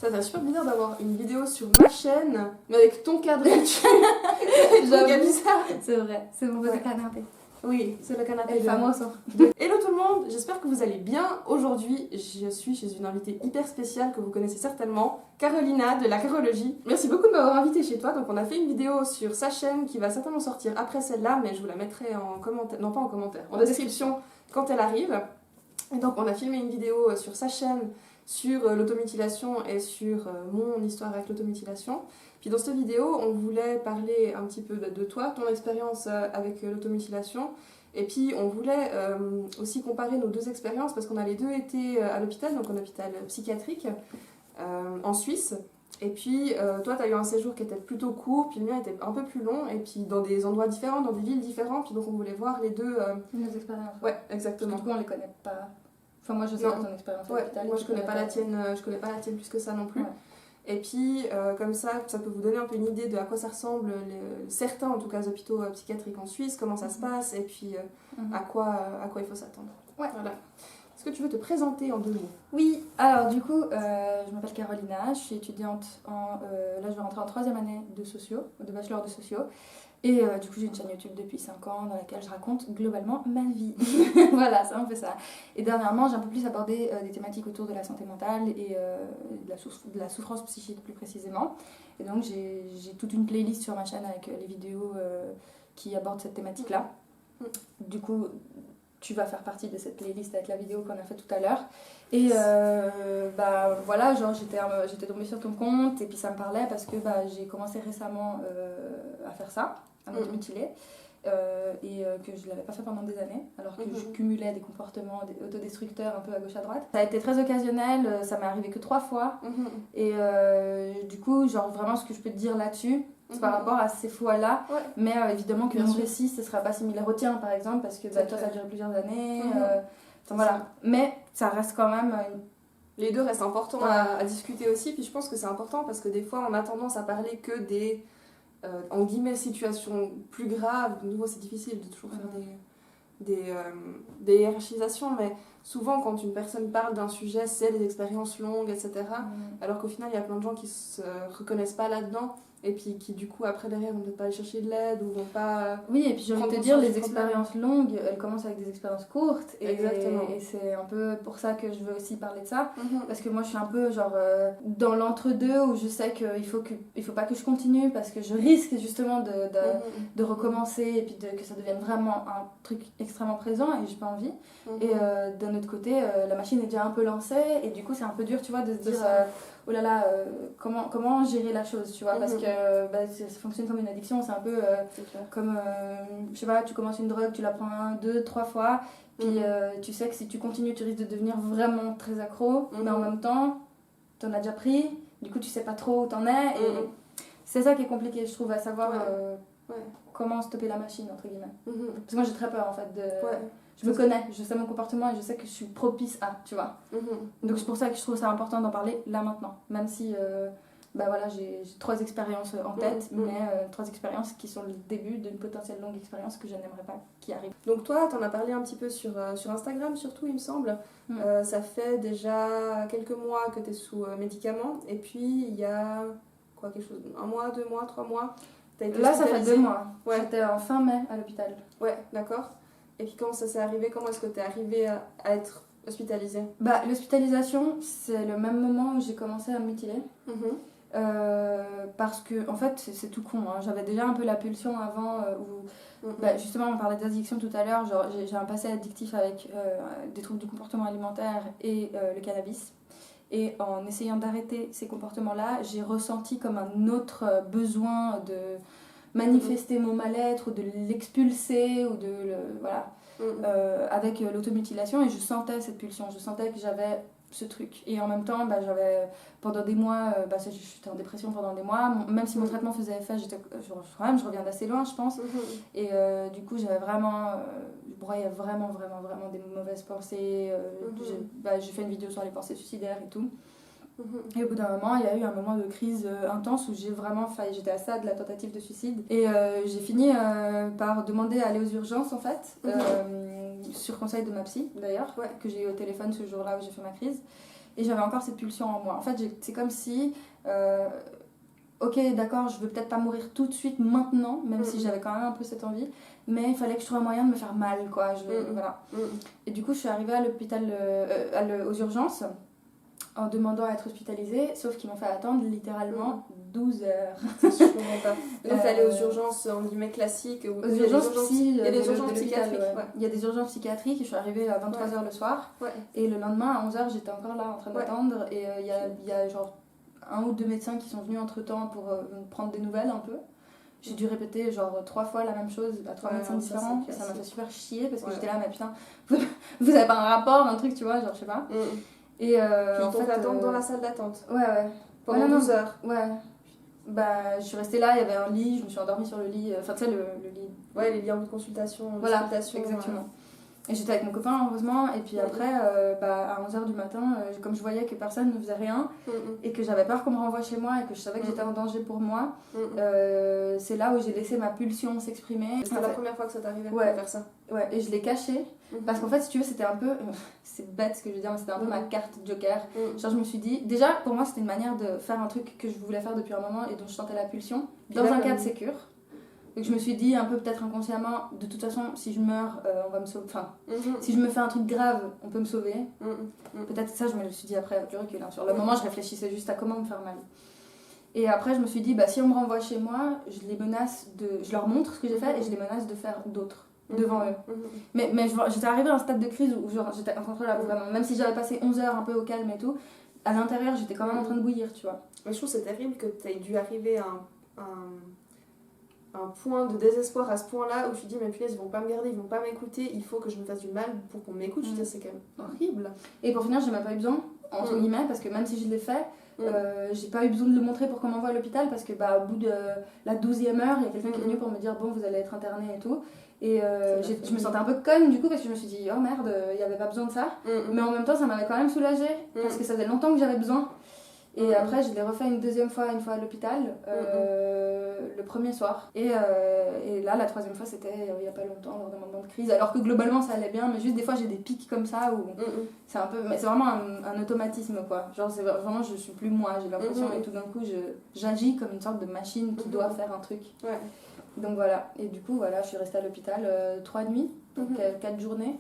Ça fait super bizarre d'avoir une vidéo sur ma chaîne, mais avec ton cadre dessus. J'avoue. bizarre. C'est vrai, c'est mon Ouais. canapé. Oui, c'est le canapé. El famoso. Hello tout le monde, j'espère que vous allez bien. Aujourd'hui, je suis chez une invitée hyper spéciale que vous connaissez certainement, Carolina de la Carologie. Merci beaucoup de m'avoir invitée chez toi. Donc on a fait une vidéo sur sa chaîne qui va certainement sortir après celle-là, mais je vous la mettrai en commentaire, non pas en commentaire, en description quand elle arrive. Et donc on a filmé une vidéo sur sa chaîne sur l'automutilation et sur mon histoire avec l'automutilation. Puis dans cette vidéo, on voulait parler un petit peu de toi, ton expérience avec l'automutilation. Et puis on voulait aussi comparer nos deux expériences parce qu'on a les deux été à l'hôpital, donc en hôpital psychiatrique en Suisse. Et puis toi, tu as eu un séjour qui était plutôt court, puis le mien était un peu plus long, et puis dans des endroits différents, dans des villes différentes. Puis donc on voulait voir les deux. Nos expériences. Ouais, exactement. Du coup, on les connaît pas. Enfin, moi, je sais Non. pas ton expérience à Ouais, l'hôpital. moi je connais pas la tienne, je connais pas la tienne plus que ça non plus. Ouais. Et puis comme ça peut vous donner un peu une idée de à quoi ça ressemble certains en tout cas hôpitaux psychiatriques en Suisse, comment ça se passe et puis à quoi il faut s'attendre. Ouais. Voilà. Est-ce que tu veux te présenter en 2 mots? Oui, alors du coup, je m'appelle Carolina, je suis étudiante là je vais rentrer en 3e année de sociaux, de bachelor de sociaux. Et du coup j'ai une chaîne YouTube depuis 5 ans dans laquelle je raconte globalement ma vie. Voilà, c'est un peu ça. Et dernièrement j'ai un peu plus abordé des thématiques autour de la santé mentale et de la souffrance psychique plus précisément. Et donc j'ai toute une playlist sur ma chaîne avec les vidéos qui abordent cette thématique-là. Du coup, tu vas faire partie de cette playlist avec la vidéo qu'on a fait tout à l'heure. Et bah voilà, genre j'étais tombée sur ton compte et puis ça me parlait parce que bah, j'ai commencé récemment à faire ça, à m'automutiler. Et que je ne l'avais pas fait pendant des années, alors que je cumulais des comportements autodestructeurs un peu à gauche à droite. Ça a été très occasionnel, ça m'est arrivé que 3 fois. Et du coup, genre vraiment ce que je peux te dire là-dessus, c'est par rapport à ces fois-là. Ouais. Mais évidemment qu'un récit, ce ne sera pas similaire au tien, par exemple, parce que bah, toi, ça a duré plusieurs années. Enfin, voilà. Mais ça reste quand même... Les deux restent importants à discuter aussi, puis je pense que c'est important parce que des fois, on a tendance à parler que des... en guillemets, situations plus graves. De nouveau, c'est difficile de toujours faire des hiérarchisations, mais souvent, quand une personne parle d'un sujet, c'est des expériences longues, etc. Alors qu'au final, il y a plein de gens qui se reconnaissent pas là-dedans, et puis qui, du coup, après, derrière, vont peut-être pas aller chercher de l'aide, ou vont pas... Oui, et puis j'ai envie de te dire, les expériences longues, elles commencent avec des expériences courtes, et c'est un peu pour ça que je veux aussi parler de ça, parce que moi, je suis un peu, genre, dans l'entre-deux, où je sais qu'il faut pas que je continue, parce que je risque, justement, de recommencer, et puis que ça devienne vraiment un truc extrêmement présent, et j'ai pas envie. Et d'un autre côté, la machine est déjà un peu lancée, et du coup, c'est un peu dur, tu vois, de se dire... oh là là, comment gérer la chose, tu vois, parce que bah, ça fonctionne comme une addiction, c'est un peu comme, je sais pas, tu commences une drogue, tu la prends 1, 2, 3 fois, puis tu sais que si tu continues, tu risques de devenir vraiment très accro, mais en même temps, t'en as déjà pris, du coup tu sais pas trop où t'en es, et c'est ça qui est compliqué, je trouve, à savoir comment stopper la machine, entre guillemets. Parce que moi j'ai très peur, en fait, de... Je me connais, je sais mon comportement et je sais que je suis propice à, tu vois. Donc c'est pour ça que je trouve ça important d'en parler là maintenant. Même si bah voilà, j'ai 3 expériences en tête, mais 3 expériences qui sont le début d'une potentielle longue expérience que je n'aimerais pas qui arrive. Donc toi, t'en as parlé un petit peu sur Instagram surtout, il me semble. Ça fait déjà quelques mois que t'es sous médicaments. Et puis il y a quoi, quelque chose, 1 mois, 2 mois, 3 mois. Là ça fait 2 mois. Ouais. J'étais en fin mai à l'hôpital. Ouais, d'accord. Et puis comment ça s'est arrivé? Comment est-ce que tu es arrivée à être hospitalisée? Bah, l'hospitalisation, c'est le même moment où j'ai commencé à me mutiler. Parce que, en fait, c'est tout con. Hein. J'avais déjà un peu la pulsion avant où, bah, justement, on parlait d'addiction tout à l'heure. Genre, j'ai un passé addictif avec des troubles du comportement alimentaire et le cannabis. Et en essayant d'arrêter ces comportements-là, j'ai ressenti comme un autre besoin de manifester mon mal-être ou de l'expulser ou voilà avec l'automutilation, et je sentais cette pulsion, je sentais que j'avais ce truc, et en même temps bah, j'avais pendant des mois j'étais en dépression pendant des mois, même si mon traitement faisait effet, je reviens d'assez loin je pense, et du coup j'avais vraiment je broyais vraiment des mauvaises pensées, j'ai fait une vidéo sur les pensées suicidaires et tout. Et au bout d'un moment, il y a eu un moment de crise intense où j'étais à ça de la tentative de suicide. Et j'ai fini par demander à aller aux urgences en fait, sur conseil de ma psy d'ailleurs, que j'ai eu au téléphone ce jour-là où j'ai fait ma crise. et j'avais encore cette pulsion en moi. En fait, c'est comme si, ok, d'accord, je veux peut-être pas mourir tout de suite maintenant, même si j'avais quand même un peu cette envie, mais il fallait que je trouve un moyen de me faire mal, quoi. Voilà. Et du coup, je suis arrivée à l'hôpital, aux urgences, en demandant à être hospitalisée, sauf qu'ils m'ont fait attendre littéralement 12 heures. Je comprends pas. Donc, t'es allée aux urgences, en guillemets, classiques. Aux urgences psy, il y a des urgences psychiatriques. Ouais. Il y a des urgences psychiatriques, et je suis arrivée à 23h le soir. Ouais. Et le lendemain, à 11h, j'étais encore là en train d'attendre. Et il y a genre 1 ou 2 médecins qui sont venus entre-temps pour prendre des nouvelles un peu. J'ai dû répéter genre 3 fois la même chose à 3 médecins différents. Ça m'a fait super chier parce que j'étais là, mais putain, vous avez pas un rapport, un truc, tu vois, genre je sais pas. Et puis ils t'ont fait attendre dans la salle d'attente. Ouais. Pendant 12 heures. Ouais. Bah, je suis restée là, il y avait un lit, je me suis endormie sur le lit. Enfin, tu sais, le lit. Ouais, les liens de consultation. Voilà, exactement. Et j'étais avec mon copain, heureusement, et puis après, à 11h du matin, comme je voyais que personne ne faisait rien, et que j'avais peur qu'on me renvoie chez moi, et que je savais que j'étais en danger pour moi, c'est là où j'ai laissé ma pulsion s'exprimer. C'était la première fois que ça t'arrivait de faire ça. Ouais, et je l'ai caché, parce qu'en fait, si tu veux, c'était un peu, c'est bête ce que je veux dire, mais c'était un peu ma carte joker. Genre, je me suis dit, déjà, pour moi, c'était une manière de faire un truc que je voulais faire depuis un moment, et dont je sentais la pulsion, dans un cadre sécure. Donc je me suis dit un peu peut-être inconsciemment, de toute façon si je meurs on va me sauver, enfin si je me fais un truc grave on peut me sauver. Peut-être ça je me le suis dit après avec du recul, hein. Sur le moment je réfléchissais juste à comment me faire mal. Et après je me suis dit bah si on me renvoie chez moi, je leur montre ce que j'ai fait et je les menace de faire d'autres devant eux. Mais j'étais arrivée à un stade de crise où genre, j'étais incontrôlable vraiment, même si j'avais passé 11 heures un peu au calme et tout, à l'intérieur j'étais quand même en train de bouillir, tu vois. Mais je trouve que c'est terrible que tu aies dû arriver à un point de désespoir à ce point-là où tu dis mais punaise ils vont pas me garder, ils vont pas m'écouter, il faut que je me fasse du mal pour qu'on m'écoute. Je dis c'est quand même horrible. Et pour finir j'ai même pas eu besoin entre guillemets, parce que même si je l'ai fait j'ai pas eu besoin de le montrer pour qu'on m'envoie à l'hôpital, parce que bah au bout de la 12e heure il y a quelqu'un qui est venu pour me dire bon vous allez être interné et tout, et je me sentais un peu conne du coup, parce que je me suis dit oh merde il y avait pas besoin de ça, mais en même temps ça m'avait quand même soulagée parce que ça faisait longtemps que j'avais besoin. Et après, je l'ai refait une deuxième fois, à l'hôpital, le premier soir. Et là, la troisième fois, c'était il n'y a pas longtemps, lors d'un moment de crise. Alors que globalement, ça allait bien, mais juste des fois, j'ai des pics comme ça où c'est un peu. Mais c'est vraiment un automatisme, quoi. Genre, c'est vraiment, je suis plus moi, j'ai l'impression, et tout d'un coup, j'agis comme une sorte de machine qui doit faire un truc. Ouais. Donc voilà. Et du coup, voilà, je suis restée à l'hôpital 3 nuits, donc 4 journées.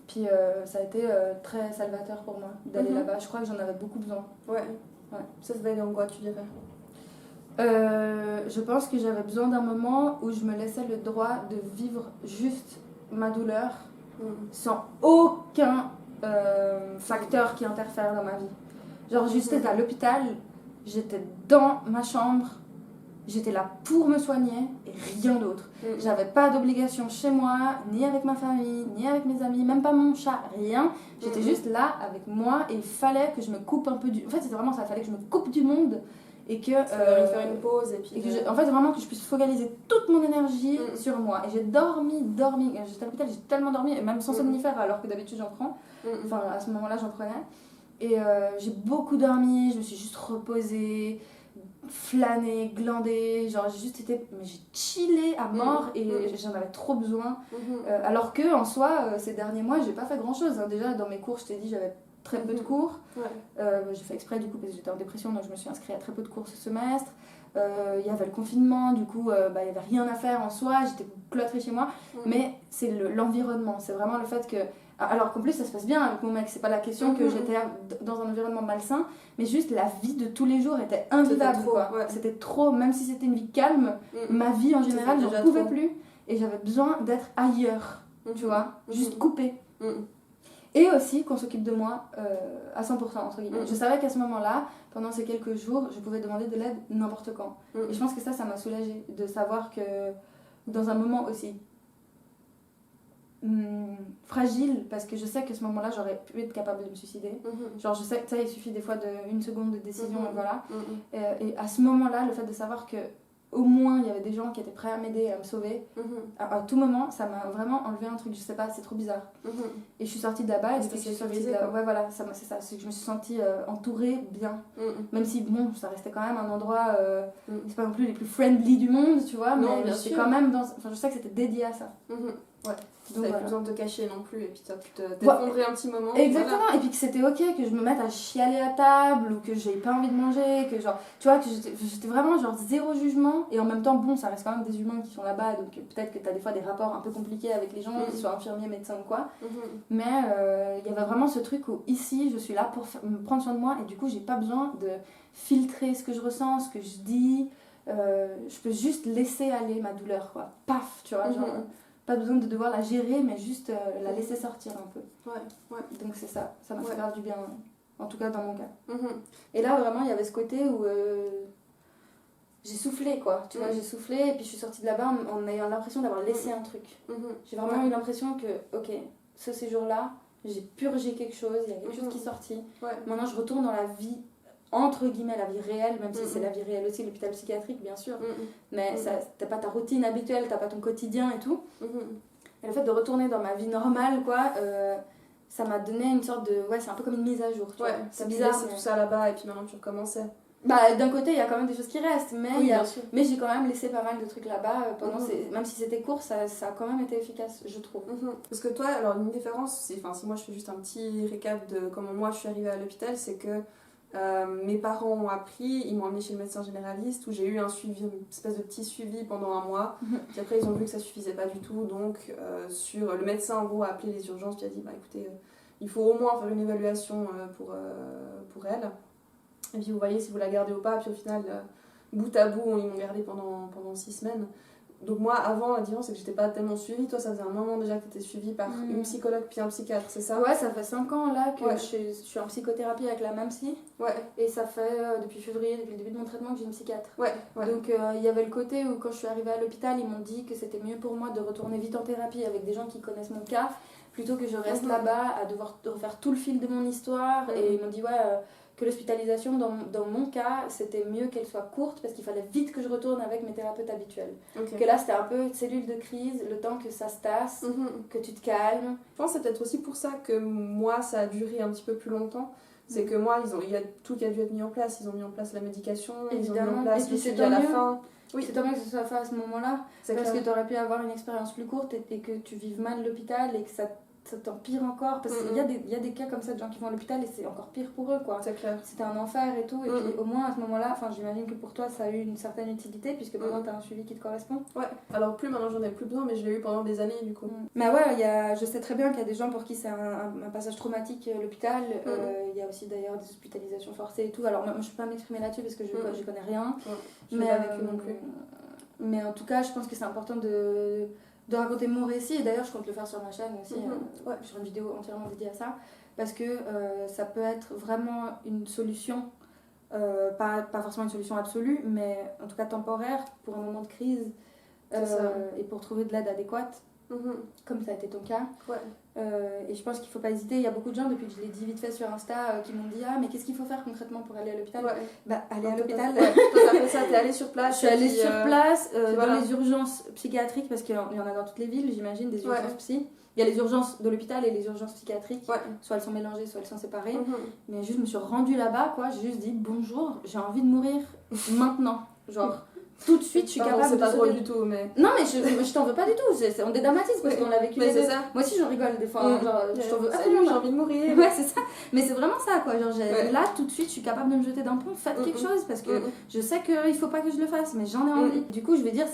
Puis ça a été très salvateur pour moi d'aller là-bas. Je crois que j'en avais beaucoup besoin. Ouais. Ça se valait en quoi, tu dirais Je pense que j'avais besoin d'un moment où je me laissais le droit de vivre juste ma douleur sans aucun facteur qui interfère dans ma vie. Genre juste j'étais à l'hôpital, j'étais dans ma chambre, j'étais là pour me soigner et rien d'autre. J'avais pas d'obligation chez moi, ni avec ma famille, ni avec mes amis, même pas mon chat, rien. J'étais juste là avec moi et il fallait que je me coupe un peu du... En fait, c'était vraiment ça, il fallait que je me coupe du monde et que... faire une pause et puis... en fait, vraiment que je puisse focaliser toute mon énergie sur moi. Et j'ai dormi. J'étais à l'hôpital, j'ai tellement dormi, et même sans somnifère alors que d'habitude j'en prends. Enfin, à ce moment-là, j'en prenais. Et j'ai beaucoup dormi, je me suis juste reposée, flânée, glandée, genre j'ai juste été, mais j'ai chillé à mort et j'en avais trop besoin. Alors que en soi, ces derniers mois, j'ai pas fait grand chose. Déjà dans mes cours, je t'ai dit, j'avais très peu de cours. J'ai fait exprès du coup parce que j'étais en dépression, donc je me suis inscrite à très peu de cours ce semestre. Il y avait le confinement, du coup il y avait rien à faire en soi, j'étais cloîtrée chez moi. Mais c'est l'environnement, c'est vraiment le fait que, alors qu'en plus ça se passe bien avec mon mec, c'est pas la question que j'étais dans un environnement malsain, mais juste la vie de tous les jours était invivable, c'était trop, même si c'était une vie calme, ma vie en général j'en pouvais plus et j'avais besoin d'être ailleurs, tu vois, juste coupée. Et aussi qu'on s'occupe de moi à 100% entre guillemets. Je savais qu'à ce moment-là, pendant ces quelques jours, je pouvais demander de l'aide n'importe quand. Et je pense que ça m'a soulagée de savoir que dans un moment aussi fragile, parce que je sais que ce moment-là, j'aurais pu être capable de me suicider. Genre je sais que ça, il suffit des fois d'une seconde de décision, et voilà. Et à ce moment-là, le fait de savoir que au moins il y avait des gens qui étaient prêts à m'aider, à me sauver, à tout moment, ça m'a vraiment enlevé un truc, je sais pas, c'est trop bizarre. Et je suis sortie de là-bas, et c'était que je suis sortie de là, ouais voilà, c'est ça, c'est que je me suis sentie entourée bien. Même si bon, ça restait quand même un endroit, c'est pas non plus les plus friendly du monde, tu vois, mais j'étais quand même dans, enfin je sais que c'était dédié à ça. Ouais. Donc, t'avais plus besoin de te cacher non plus, et puis tu t'effondrais un petit moment. Exactement, voilà. Et puis que c'était ok que je me mette à chialer à table, ou que j'ai pas envie de manger, que genre, tu vois, que j'étais vraiment genre zéro jugement, et en même temps, bon, ça reste quand même des humains qui sont là-bas, donc peut-être que t'as des fois des rapports un peu compliqués avec les gens, qu'ils soient infirmiers, médecins ou quoi, mais il y avait vraiment ce truc où ici, je suis là pour me prendre soin de moi, et du coup, j'ai pas besoin de filtrer ce que je ressens, ce que je dis, je peux juste laisser aller ma douleur, quoi, paf, tu vois, genre... Pas besoin de devoir la gérer, mais juste la laisser sortir un peu. Ouais. Donc c'est ça m'a fait grave du bien, en tout cas dans mon cas. Et là vraiment il y avait ce côté où j'ai soufflé quoi, tu vois, j'ai soufflé et puis je suis sortie de là-bas en ayant l'impression d'avoir laissé un truc. J'ai vraiment eu l'impression que, ok, ce séjour-là, j'ai purgé quelque chose, il y a quelque chose qui est sorti. Maintenant je retourne dans la vie, entre guillemets, la vie réelle, même si c'est la vie réelle aussi, l'hôpital psychiatrique bien sûr, mais t'as pas ta routine habituelle, t'as pas ton quotidien et tout. Et le fait de retourner dans ma vie normale, quoi, ça m'a donné une sorte de... Ouais, c'est un peu comme une mise à jour, tu vois. C'est bizarre, c'est tout ça là-bas et puis maintenant tu recommençais. Bah, d'un côté, il y a quand même des choses qui restent, mais j'ai quand même laissé pas mal de trucs là-bas, pendant même si c'était court, ça a quand même été efficace, je trouve. Parce que toi, alors une différence, si moi je fais juste un petit récap de comment moi je suis arrivée à l'hôpital, c'est que mes parents ont appris, ils m'ont emmenée chez le médecin généraliste où j'ai eu un suivi, une espèce de petit suivi pendant un mois. Puis après ils ont vu que ça suffisait pas du tout, donc le médecin en gros a appelé les urgences, puis a dit bah écoutez, il faut au moins faire une évaluation pour elle. Et puis vous voyez si vous la gardez ou pas, puis au final bout à bout ils m'ont gardée pendant 6 semaines. Donc moi, avant, la différence, c'est que j'étais pas tellement suivie. Toi, ça faisait un moment déjà que tu étais suivie par une psychologue puis un psychiatre, c'est ça? Ouais, ça fait 5 ans là que je suis en psychothérapie avec la même psy. Et ça fait depuis février, depuis le début de mon traitement, que j'ai une psychiatre. Donc il y avait le côté où quand je suis arrivée à l'hôpital, ils m'ont dit que c'était mieux pour moi de retourner vite en thérapie avec des gens qui connaissent mon cas, plutôt que je reste là-bas à devoir refaire tout le fil de mon histoire. Et ils m'ont dit que l'hospitalisation, dans mon cas, c'était mieux qu'elle soit courte parce qu'il fallait vite que je retourne avec mes thérapeutes habituels. Que là, c'était un peu cellule de crise, le temps que ça se tasse, que tu te calmes. Je pense que c'est peut-être aussi pour ça que moi, ça a duré un petit peu plus longtemps. C'est que moi, il y a tout qui a dû être mis en place. Ils ont mis en place la médication, évidemment. Ils ont mis en place le suivi à la fin. C'est tant mieux que ce soit fait à ce moment-là, parce que tu aurais pu avoir une expérience plus courte et que tu vives mal l'hôpital et que ça t'empire encore, parce qu'il y a des cas comme ça de gens qui vont à l'hôpital et c'est encore pire pour eux, quoi. C'est clair. C'était un enfer et tout, et puis au moins à ce moment-là, enfin j'imagine que pour toi ça a eu une certaine utilité, puisque maintenant t'as un suivi qui te correspond. Alors maintenant j'en ai plus besoin, mais je l'ai eu pendant des années du coup. Mais je sais très bien qu'il y a des gens pour qui c'est un passage traumatique l'hôpital, il y a aussi d'ailleurs des hospitalisations forcées et tout, alors moi je peux pas m'exprimer là-dessus parce que je connais rien, je mais avec eux non plus. Mais en tout cas je pense que c'est important de raconter mon récit, et d'ailleurs je compte le faire sur ma chaîne aussi, je ferai une vidéo entièrement dédiée à ça, parce que ça peut être vraiment une solution, pas forcément une solution absolue, mais en tout cas temporaire pour un moment de crise, et pour trouver de l'aide adéquate, comme ça a été ton cas. Et je pense qu'il faut pas hésiter, il y a beaucoup de gens, depuis que je l'ai dit vite fait sur Insta, qui m'ont dit mais qu'est-ce qu'il faut faire concrètement pour aller à l'hôpital? Aller à l'hôpital. Toi t'as fait ça, t'es allée sur place? Je suis allée sur place, dans les urgences psychiatriques, parce qu'il y en a dans toutes les villes, j'imagine, des urgences psy. Il y a les urgences de l'hôpital et les urgences psychiatriques, soit elles sont mélangées, soit elles sont séparées. Mais juste, je me suis rendue là-bas, quoi, j'ai juste dit bonjour, j'ai envie de mourir maintenant, genre... Tout de suite, je suis capable de... C'est pas drôle du tout, mais... Non, mais je t'en veux pas du tout, on dédramatise parce qu'on l'a vécu les deux. Ça. Moi aussi, j'en rigole des fois, genre, je t'en veux absolument, j'ai envie de mourir. Ouais, c'est ça. Mais c'est vraiment ça, quoi, genre, là, tout de suite, je suis capable de me jeter d'un pont, faites quelque chose, parce que je sais qu'il faut pas que je le fasse, mais j'en ai envie. Du coup, je vais dire,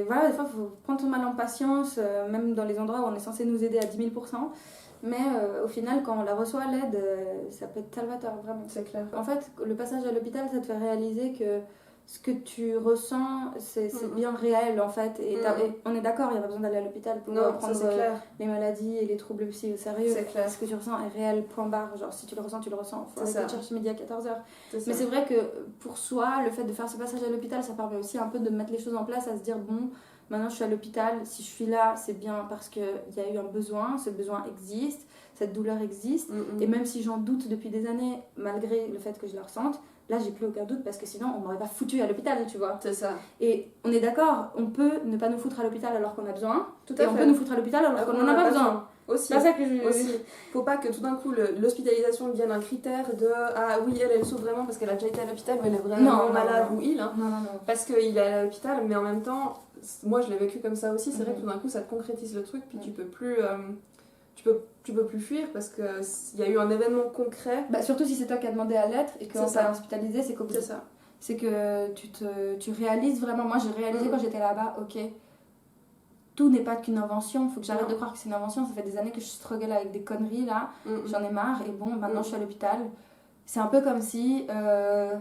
voilà, des fois, il faut prendre ton mal en patience, même dans les endroits où on est censé nous aider à 10 000%. Mais au final, quand on la reçoit, l'aide, ça peut être salvateur, vraiment. C'est clair. En fait, le passage à l'hôpital, ça te fait réaliser que ce que tu ressens, c'est bien réel, en fait. Et on est d'accord, il n'y a pas besoin d'aller à l'hôpital pour prendre les maladies et les troubles psy au sérieux. C'est clair. Ce que tu ressens est réel, point barre. Genre, si tu le ressens, tu le ressens. Faut aller te chercher midi à 14h. Mais c'est vrai que pour soi, le fait de faire ce passage à l'hôpital, ça permet aussi un peu de mettre les choses en place, à se dire, bon, maintenant je suis à l'hôpital, si je suis là, c'est bien parce qu'il y a eu un besoin, ce besoin existe, cette douleur existe, et même si j'en doute depuis des années, malgré le fait que je la ressente, là j'ai plus aucun doute parce que sinon on m'aurait pas foutu à l'hôpital, tu vois. C'est ça. Et on est d'accord, on peut ne pas nous foutre à l'hopital alors qu'on a besoin, on peut nous foutre à l'hopital alors qu'on en a pas besoin. Aussi. C'est ça que je... Aussi. Faut pas que tout d'un coup l'hospitalisation devienne un critère de ah oui, elle souffre vraiment parce qu'elle a déjà été à l'hôpital ou elle est vraiment malade ou il. Hein, non. Parce qu'il est à l'hôpital, mais en même temps, moi je l'ai vécu comme ça aussi. C'est vrai que tout d'un coup ça te concrétise le truc, puis tu peux plus. Tu peux plus fuir parce qu'il y a eu un événement concret. Bah, surtout si c'est toi qui as demandé à l'être et qu'on t'a hospitalisé, c'est compliqué. C'est ça. C'est que tu réalises vraiment. Moi, j'ai réalisé quand j'étais là-bas, ok, tout n'est pas qu'une invention. Faut que j'arrête de croire que c'est une invention. Ça fait des années que je struggle avec des conneries là. J'en ai marre. Et bon, maintenant je suis à l'hôpital. C'est un peu comme si. Je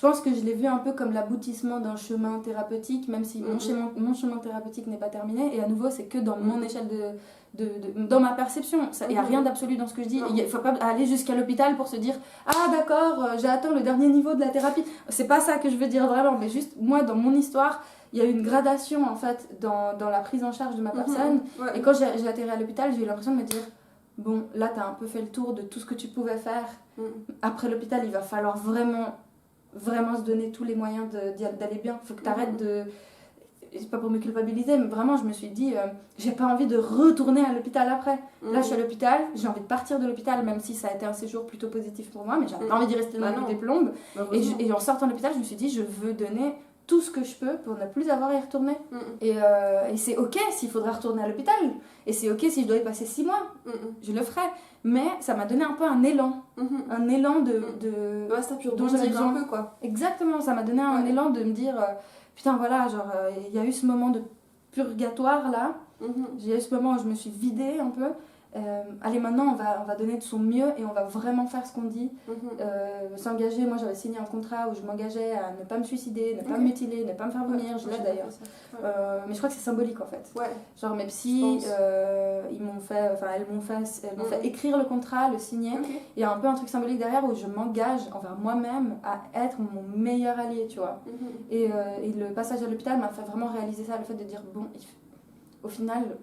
pense que je l'ai vu un peu comme l'aboutissement d'un chemin thérapeutique, même si mon chemin thérapeutique n'est pas terminé. Et à nouveau, c'est que dans mon échelle dans ma perception. Il n'y a rien d'absolu dans ce que je dis. Il ne faut pas aller jusqu'à l'hôpital pour se dire « Ah d'accord, j'ai atteint le dernier niveau de la thérapie. » C'est pas ça que je veux dire vraiment, mais juste moi, dans mon histoire, il y a eu une gradation en fait dans la prise en charge de ma personne. Et quand j'ai atterri à l'hôpital, j'ai eu l'impression de me dire « Bon, là, tu as un peu fait le tour de tout ce que tu pouvais faire. Après l'hôpital, il va falloir vraiment se donner tous les moyens d'aller bien. Il faut que tu arrêtes de... C'est pas pour me culpabiliser, mais vraiment, je me suis dit, j'ai pas envie de retourner à l'hôpital après. Là, je suis à l'ôpital, j'ai envie de partir de l'hôpital, même si ça a été un séjour plutôt positif pour moi, mais j'avais pas envie d'y rester dans des plombes. Et en sortant de l'hôpital, je me suis dit, je veux donner tout ce que je peux pour ne plus avoir à y retourner. Et c'est ok s'il faudra retourner à l'hôpital. Et c'est ok si je dois y passer 6 mois. Je le ferai. Mais ça m'a donné un peu un élan. Un élan de dont j'avais besoin un peu, quoi. Exactement, ça m'a donné un élan de me dire... putain, voilà, genre, il y a eu ce moment de purgatoire, là. J'ai eu ce moment où je me suis vidée un peu. Allez, maintenant, on va donner de son mieux et on va vraiment faire ce qu'on dit. S'engager, moi, j'avais signé un contrat où je m'engageais à ne pas me suicider, ne pas me mutiler, ne pas me faire vomir. Je l'ai d'ailleurs. Mais je crois que c'est symbolique, en fait. Genre, mes psys, elles m'ont fait écrire le contrat, le signer. Il y a un peu un truc symbolique derrière où je m'engage envers moi-même à être mon meilleur allié, tu vois. Et le passage à l'hôpital m'a fait vraiment réaliser ça, le fait de dire, bon, au final,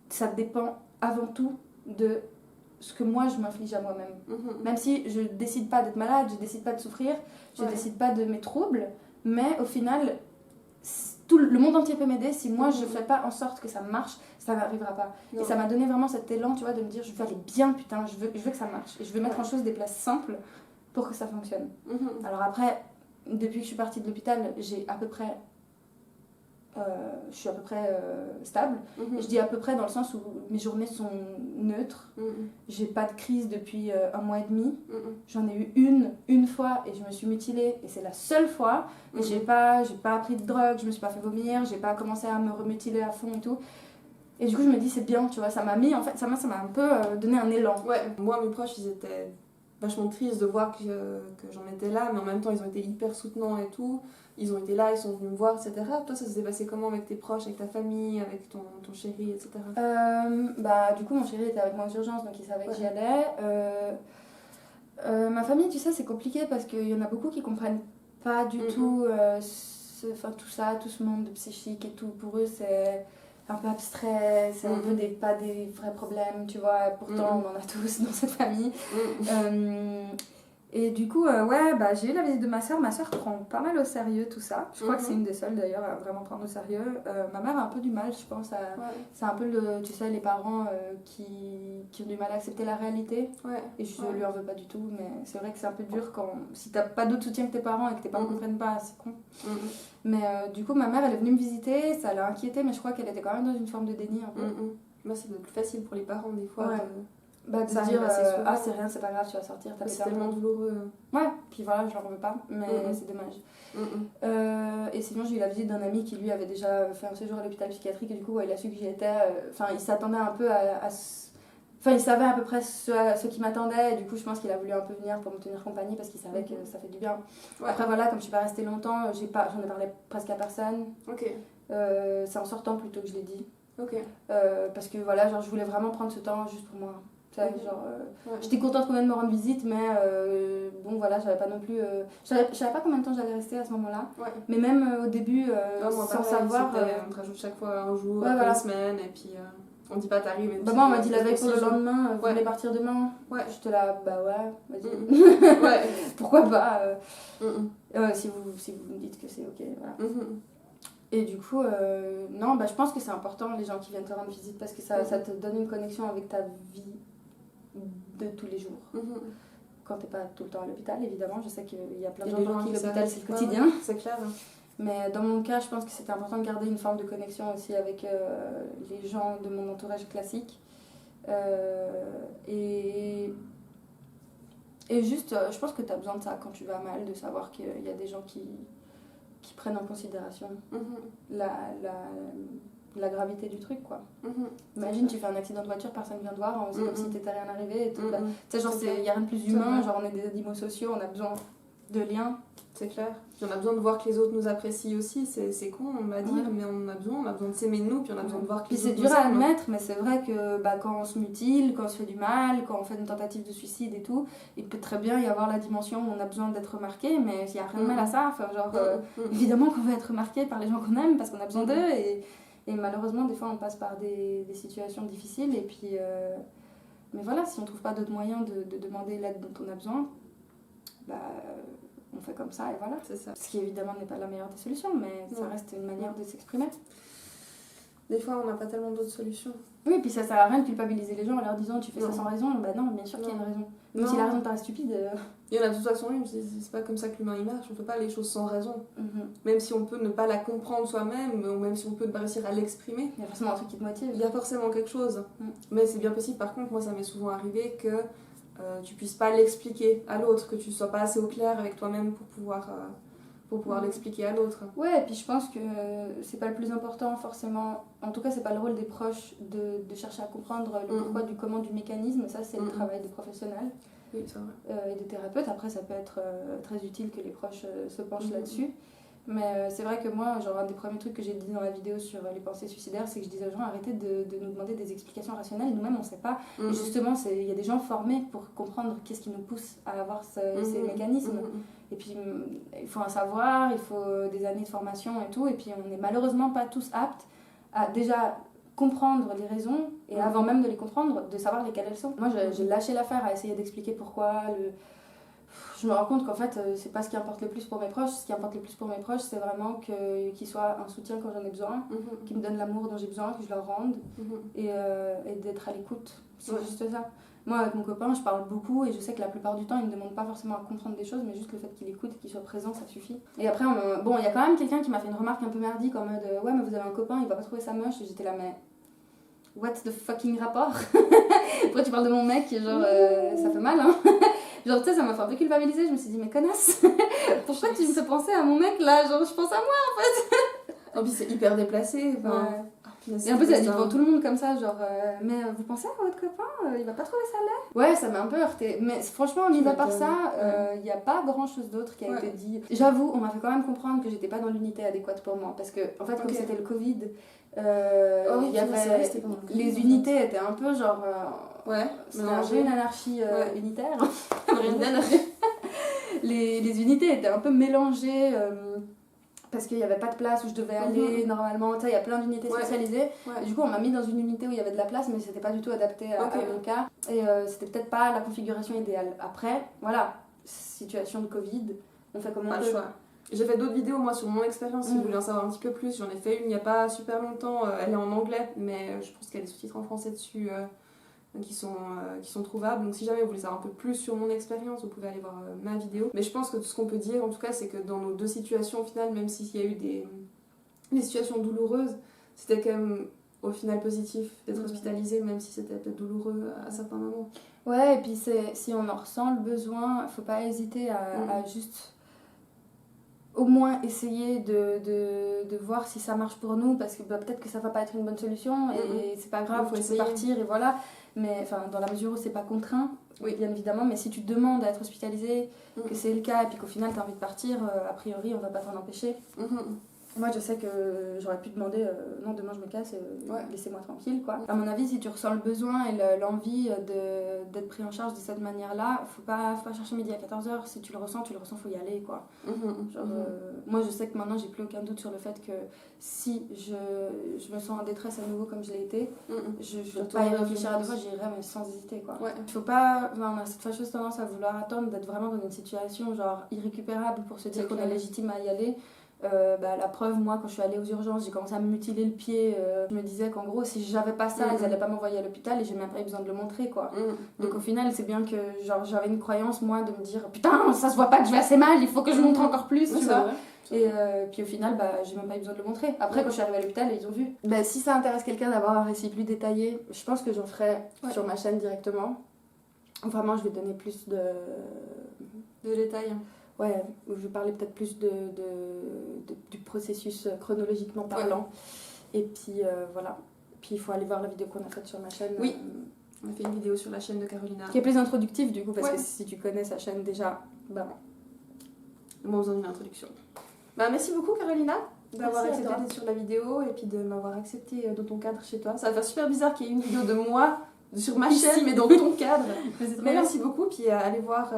ça dépend avant tout de ce que moi je m'inflige à moi-même. Même si je décide pas d'être malade, je décide pas de souffrir, je décide pas de mes troubles, mais au final, tout le monde entier peut m'aider. Si moi je fais pas en sorte que ça marche, ça n'arrivera pas. Et ça m'a donné vraiment cet élan, tu vois, de me dire je veux aller bien, putain, je veux que ça marche. Et je veux mettre en chose des places simples pour que ça fonctionne. Alors après, depuis que je suis partie de l'hôpital, j'ai à peu près... je suis à peu près stable. Et je dis à peu près dans le sens où mes journées sont neutres. J'ai pas de crise depuis 1 mois et demi. J'en ai eu une fois et je me suis mutilée et c'est la seule fois. Mais j'ai pas pris de drogue, je me suis pas fait vomir, j'ai pas commencé à me remutiler à fond et tout. Et du coup je me dis c'est bien, tu vois, ça m'a mis en fait, ça m'a un peu donné un élan. Moi mes proches ils étaient vachement tristes de voir que j'en étais là, mais en même temps ils ont été hyper soutenants et tout. Ils ont été là, ils sont venus me voir, etc. Toi, ça s'est passé comment avec tes proches, avec ta famille, avec ton chéri, etc. Du coup, mon chéri était avec moi aux urgences, donc il savait que j'y allais. Ma famille, tu sais, c'est compliqué parce qu'il y en a beaucoup qui comprennent pas du tout tout ça, tout ce monde psychique et tout. Pour eux, c'est un peu abstrait, c'est un peu pas des vrais problèmes, tu vois. Pourtant, on en a tous dans cette famille. Et du coup, j'ai eu la visite de ma soeur. Ma soeur prend pas mal au sérieux tout ça. Je crois que c'est une des seules d'ailleurs à vraiment prendre au sérieux. Ma mère a un peu du mal, je pense. C'est un peu, tu sais, les parents qui ont du mal à accepter la réalité. Et je lui en veux pas du tout. Mais c'est vrai que c'est un peu dur si t'as pas d'autre soutien que tes parents et que tes parents comprennent pas, c'est con. Mais du coup, ma mère, elle est venue me visiter. Ça l'a inquiétée, mais je crois qu'elle était quand même dans une forme de déni un peu. Moi, c'est plus facile pour les parents des fois. De dire c'est rien, c'est pas grave, tu vas sortir, c'est tellement douloureux. Puis voilà, je leur veux pas, mais c'est dommage. Et sinon j'ai eu la visite d'un ami qui lui avait déjà fait un séjour à l'hôpital psychiatrique et du coup il a su que j'y étais, il s'attendait un peu il savait à peu près ce qui m'attendait et du coup je pense qu'il a voulu un peu venir pour me tenir compagnie parce qu'il savait que ça fait du bien. Après voilà, comme je suis pas restée longtemps, j'en ai parlé presque à personne. C'est en sortant plutôt que je l'ai dit. Parce que voilà, genre je voulais vraiment prendre ce temps juste pour moi. J'étais contente quand même de me rendre visite, mais bon voilà, j'avais pas non plus je savais pas combien de temps j'allais rester à ce moment là, mais même au début sans savoir on te rajoute chaque fois un jour, une semaine et puis on dit pas t'arrives. Moi on m'a dit la veille pour le lendemain, vous voulez partir demain, j'étais là vas-y. Pourquoi pas. Si vous me dites que c'est ok, voilà. Et du coup, non, je pense que c'est important les gens qui viennent te rendre visite parce que ça te donne une connexion avec ta vie de tous les jours. Quand t'es pas tout le temps à l'hôpital, évidemment, je sais qu'il y a plein de gens pour qui l'hôpital c'est le quotidien. C'est clair. Mais dans mon cas, je pense que c'était important de garder une forme de connexion aussi avec les gens de mon entourage classique. Et juste, je pense que tu as besoin de ça quand tu vas mal, de savoir qu'il y a des gens qui prennent en considération la gravité du truc, quoi. Imagine, tu fais un accident de voiture, personne vient te voir, c'est comme si t'étais rien arrivé. Et tout. Tu sais, genre, il n'y a rien de plus humain, genre, on est des animaux sociaux, on a besoin de liens. C'est clair. Puis on a besoin de voir que les autres nous apprécient aussi, c'est con on va dire, mais on a besoin de s'aimer de nous, puis on a besoin de voir que les autres nous aiment. Puis c'est dur à admettre, mais c'est vrai que quand on se mutile, quand on se fait du mal, quand on fait une tentative de suicide et tout, il peut très bien y avoir la dimension où on a besoin d'être remarqué, mais il n'y a rien de mal à ça. Enfin, genre, évidemment qu'on va être remarqué par les gens qu'on aime parce qu'on a besoin d'eux, et malheureusement, des fois, on passe par des situations difficiles, et puis... mais voilà, si on ne trouve pas d'autres moyens de demander l'aide dont on a besoin, on fait comme ça et voilà. C'est ça. Ce qui évidemment n'est pas la meilleure des solutions, mais ça reste une manière de s'exprimer. Des fois, on n'a pas tellement d'autres solutions. Oui, puis ça sert à rien de culpabiliser les gens en leur disant tu fais ça sans raison. Non, bien sûr qu'il y a une raison. Même si la raison paraît stupide. Il y en a de toute façon une, c'est pas comme ça que l'humain il marche. On fait pas les choses sans raison. Même si on peut ne pas la comprendre soi-même, ou même si on peut ne pas réussir à l'exprimer. Il y a forcément un truc qui te motive. Il y a forcément quelque chose. Mais c'est bien possible, par contre, moi ça m'est souvent arrivé que tu puisses pas l'expliquer à l'autre, que tu sois pas assez au clair avec toi-même pour pouvoir l'expliquer à l'autre. Ouais, et puis je pense que c'est pas le plus important forcément, en tout cas c'est pas le rôle des proches de chercher à comprendre le pourquoi du comment du mécanisme, ça c'est le travail des professionnels et des thérapeutes. Après ça peut être très utile que les proches se penchent là-dessus. Mais c'est vrai que moi, genre, un des premiers trucs que j'ai dit dans la vidéo sur les pensées suicidaires, c'est que je disais aux gens arrêtez de nous demander des explications rationnelles, nous-mêmes on sait pas. Et justement, il y a des gens formés pour comprendre qu'est-ce qui nous pousse à avoir ces mécanismes. Et puis il faut un savoir, il faut des années de formation et tout, et puis on n'est malheureusement pas tous aptes à déjà comprendre les raisons, et avant même de les comprendre, de savoir lesquelles elles sont. Moi j'ai lâché l'affaire à essayer d'expliquer pourquoi. Je me rends compte qu'en fait, c'est pas ce qui importe le plus pour mes proches. Ce qui importe le plus pour mes proches, c'est vraiment qu'ils soient un soutien quand j'en ai besoin, qu'ils me donnent l'amour dont j'ai besoin, que je leur rende, et d'être à l'écoute. C'est juste ça. Moi, avec mon copain, je parle beaucoup, et je sais que la plupart du temps, il ne me demande pas forcément à comprendre des choses, mais juste le fait qu'il écoute et qu'il soit présent, ça suffit. Et après, il y a quand même quelqu'un qui m'a fait une remarque un peu merdique en mode ouais, mais vous avez un copain, il va pas trouver ça moche. Et j'étais là, mais what's the fucking rapport? Pourquoi tu parles de mon mec? Genre, ça fait mal, hein? Genre, tu sais, ça m'a fait un peu culpabiliser. Je me suis dit, mais connasse, pourquoi tu me fais penser à mon mec là? Genre, je pense à moi en fait. En plus, c'est hyper déplacé. Et en plus, elle dit devant tout le monde comme ça, genre, mais vous pensez à votre copain? Il va pas trouver ça laid? Ouais, ça m'a un peu heurtée. Mais franchement, mis à part ça, il n'y a pas grand chose d'autre qui a été dit. J'avoue, on m'a fait quand même comprendre que j'étais pas dans l'unité adéquate pour moi. Parce que, en fait, comme c'était le Covid, il y avait... les unités étaient un peu genre. C'était un peu une anarchie unitaire. Les unités étaient un peu mélangées. Parce qu'il n'y avait pas de place où je devais aller normalement. Tu sais, il y a plein d'unités spécialisées. Et du coup, on m'a mis dans une unité où il y avait de la place, mais c'était pas du tout adapté à mon cas. Et c'était peut-être pas la configuration idéale. Après, voilà, situation de Covid, on fait comme on peut. J'ai fait d'autres vidéos moi sur mon expérience, si vous voulez en savoir un petit peu plus. J'en ai fait une il n'y a pas super longtemps, elle est en anglais, mais je pense qu'il y a des sous-titres en français dessus qui sont trouvables. Donc si jamais vous voulez savoir un peu plus sur mon expérience, vous pouvez aller voir ma vidéo. Mais je pense que tout ce qu'on peut dire en tout cas, c'est que dans nos deux situations au final, même s'il y a eu des situations douloureuses, c'était quand même au final positif d'être hospitalisé, même si c'était peut-être douloureux à certains moments. Ouais, et puis si on en ressent le besoin, faut pas hésiter à juste au moins essayer de voir si ça marche pour nous, parce que peut-être que ça va pas être une bonne solution, et c'est pas grave, tu peux partir et voilà. Mais enfin, dans la mesure où c'est pas contraint, bien évidemment, mais si tu demandes à être hospitalisé, que c'est le cas, et puis qu'au final t'as envie de partir, a priori on va pas t'en empêcher. Moi je sais que j'aurais pu demander non, demain je me casse, laissez-moi tranquille quoi. À mon avis, si tu ressens le besoin et l'envie d'être pris en charge de cette manière-là, faut pas chercher midi à 14h. Si tu le ressens, faut y aller quoi. Genre, moi je sais que maintenant j'ai plus aucun doute sur le fait que si je me sens en détresse à nouveau comme je l'ai été, je vais pas y réfléchir à deux fois, j'irai mais sans hésiter quoi. Faut pas, on a cette fâcheuse tendance à vouloir attendre d'être vraiment dans une situation genre irrécupérable pour se dire qu'on est légitime à y aller. La preuve, moi, quand je suis allée aux urgences, j'ai commencé à me mutiler le pied. Je me disais qu'en gros, si j'avais pas ça, ils allaient pas m'envoyer à l'hôpital et j'ai même pas eu besoin de le montrer, quoi. Donc au final, c'est bien que genre, j'avais une croyance, moi, de me dire putain, ça se voit pas que je vais assez mal, il faut que je montre encore plus, tu vois. Et puis au final, j'ai même pas eu besoin de le montrer. Après, quand je suis arrivée à l'hôpital, ils ont vu. Si ça intéresse quelqu'un d'avoir un récit plus détaillé, je pense que j'en ferai sur ma chaîne directement. Vraiment, je vais donner plus de détails. Ouais, où je vais parler peut-être plus du processus chronologiquement parlant. Et puis voilà. Puis il faut aller voir la vidéo qu'on a faite sur ma chaîne. Oui, on a fait une vidéo sur la chaîne de Carolina. Qui est plus introductive du coup, parce que si tu connais sa chaîne déjà, moins besoin d'une introduction. Merci beaucoup Carolina d'avoir accepté d'être sur la vidéo et puis de m'avoir accepté dans ton cadre chez toi. Ça va faire super bizarre qu'il y ait une vidéo de moi sur ma chaîne mais dans ton cadre. Mais merci beaucoup, puis allez voir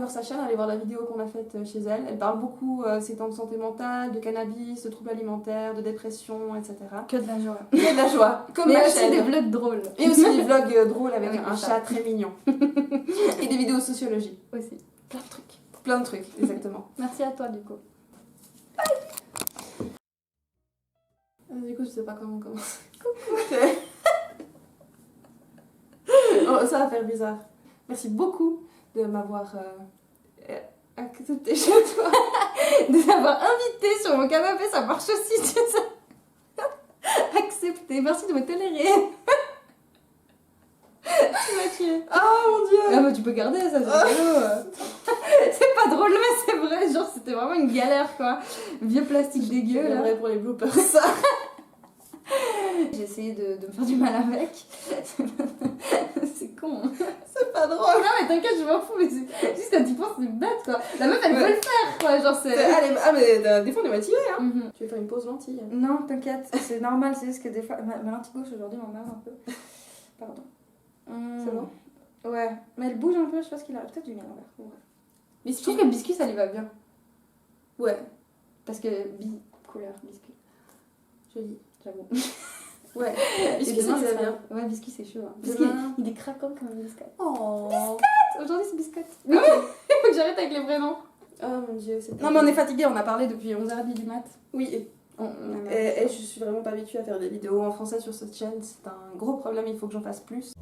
sa chaîne, allez voir la vidéo qu'on a faite chez elle. Elle parle beaucoup ces temps de santé mentale, de cannabis, de troubles alimentaires, de dépression, etc. Que de la joie. Que de la joie, comme mais ma aussi chaîne. des vlogs drôles. Et aussi des vlogs drôles avec un chat très mignon. Et des vidéos sociologie. Aussi. Plein de trucs, exactement. Merci à toi du coup. Du coup, je sais pas comment commencer. Oh, ça va faire bizarre. Merci beaucoup de m'avoir accepté chez toi. De m'avoir invité sur mon canapé, ça marche aussi, tu sais. Accepté. Merci de me tolérer. Tu m'as tué. Oh mon dieu. Ah, mais tu peux garder ça, c'est rigolo. C'est pas drôle, mais c'est vrai. Genre, c'était vraiment une galère, quoi. Vieux plastique dégueu, là. Vrai pour les bloopers, ça. J'ai essayé de me faire du mal avec. C'est con. C'est pas drôle. Non, mais t'inquiète, je m'en fous. Mais juste quand tu penses, c'est bête, quoi. La meuf, elle peut le faire, quoi. Genre, c'est. Mais des fois, on est motivé, hein. Tu veux faire une pause lentille? Non, t'inquiète. C'est normal, c'est juste que des fois. Ma lentille gauche aujourd'hui m'emmerde un peu. Pardon. C'est bon? Ouais. Mais elle bouge un peu, je pense qu'il a peut-être du bien envers. Ouais. Biscuit. Je trouve que biscuit, ça lui va bien. Ouais. Parce que couleur biscuit. Joli. J'avoue. Ouais. Biscuit, ça lui va bien. Ouais, biscuit, c'est chaud. Hein. Biscuit, il est craquant comme un biscuit. Oh. Biscuit. Aujourd'hui, c'est biscuit. Il faut que j'arrête avec les vrais noms. Oh mon dieu, c'est. Non, mais on est fatigué, on a parlé depuis 11h30 du mat. Oui. Et je suis vraiment pas habituée à faire des vidéos en français sur cette chaîne. C'est un gros problème, il faut que j'en fasse plus.